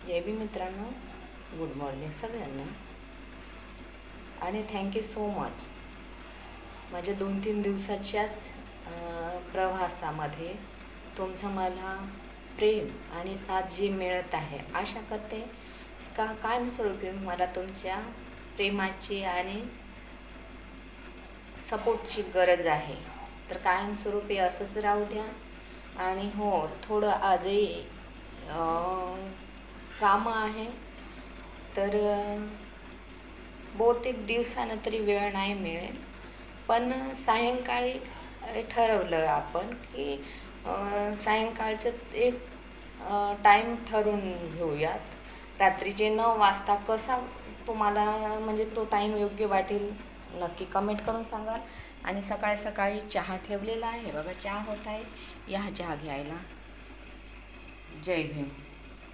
जय भीम मित्रांनो, good morning सगळ्यांना आणि थँक्यू सो मच. माझ्या 2-3 दिवसाच्याच प्रवासामध्ये तुमचं मला प्रेम आणि साथ जी मिळत आहे, आशा करते का कायमस्वरूपी मला तुमच्या प्रेमाची आणि सपोर्टची गरज आहे. तर कायमस्वरूपी असंच राहू द्या. आणि हो, थोडं आजही कामं आहे, तर बहुतेक दिवसानं तरी वेळ नाही मिळेल. पण सायंकाळी ठरवलं आपण की सायंकाळचं एक टाईम ठरवून घेऊयात. रात्रीचे 9 वाजता कसा तुम्हाला म्हणजे तो टाईम योग्य वाटेल नक्की कमेंट करून सांगाल. आणि सकाळी सकाळी चहा ठेवलेला आहे बघा, चहा होत आहे, या चहा घ्यायला. जय भीम.